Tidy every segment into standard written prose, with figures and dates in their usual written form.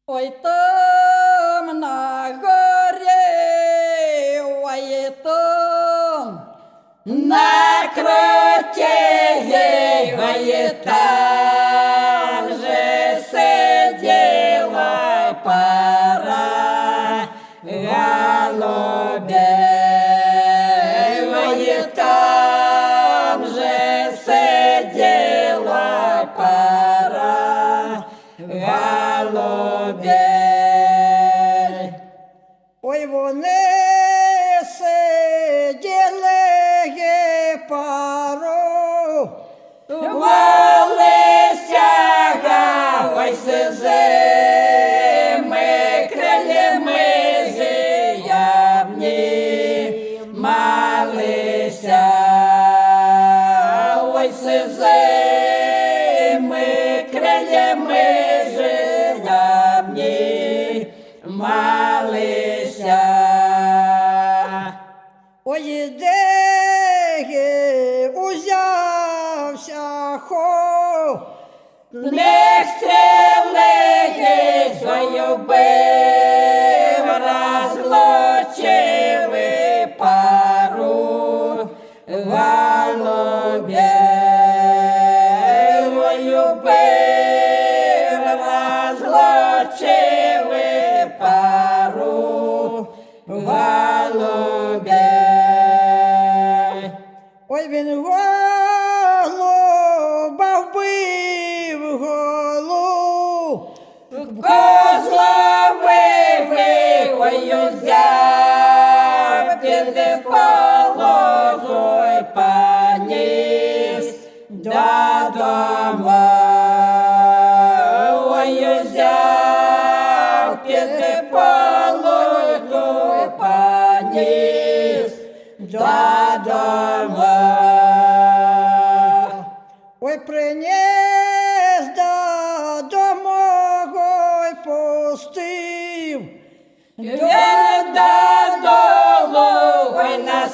Ой там на горі, ой там на круті, ой там же сиділа пара голубей, ой там же сиділа пара голубей. Ой, вони сиділи пару, волися, ой, сизими крилями зіявні малися, ой, сизими крилями зіявні малися. Ой, де узявся хо, не стріли свою бив, розлучили пару голубей, бив, розлучили пару голубей. Ой, він голуба вбив, козла вибив, ой, узяв, під полозу й поніс додому. Ой, узяв, під полозу й поніс додому. Ой, приніс додому й пустив, він додолу ой насипав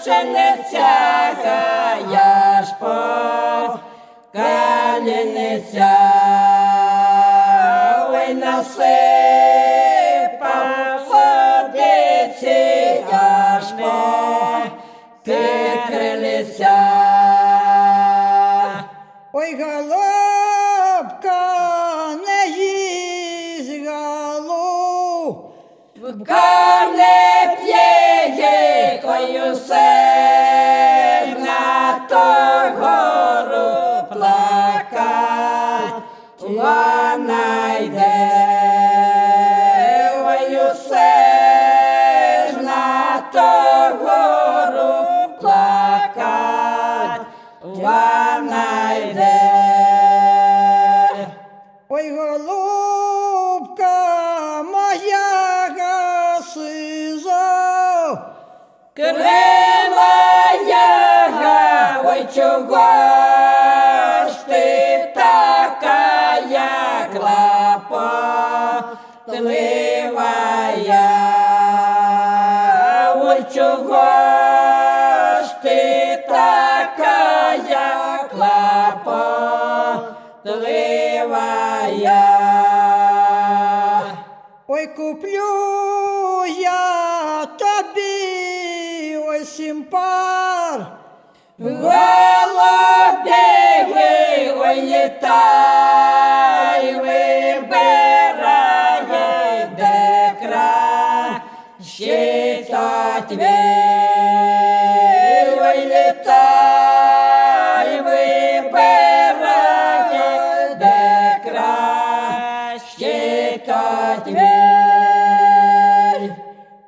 пшениця, я ж по каліниця, ой насипав водиці, я ж по підкрилися. Ой, голубка, не їсть голубка, не п'є, ой, усе на ту гору плакать вона йде, ой, усе на ту гору плакать вона йде. Ой, голубка моя сизо, крила яга, ой, чого ж ти такая клопотливая, ой, чого ж ти такая клопотливая. Ой, куплю я тобі, ой, 7 пар голубей, ой, літай, вибирає, де краще та твій, ой, літай, вибирає, де краще та твій.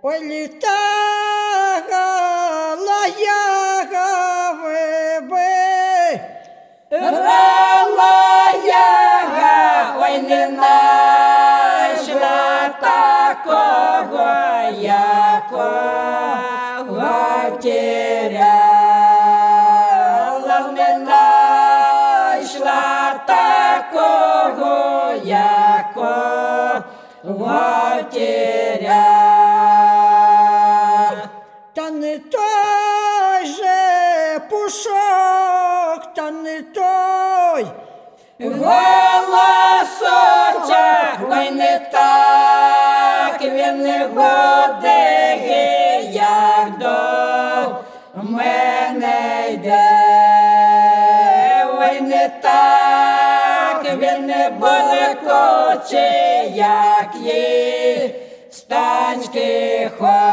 Ой, літала яга, грала яга, ой, не знайшла такого, якого теряла, не знайшла такого, якого теряла. Та не той же пушок, та не той голосок, не так, він не балакоче, як є, станьки ходить.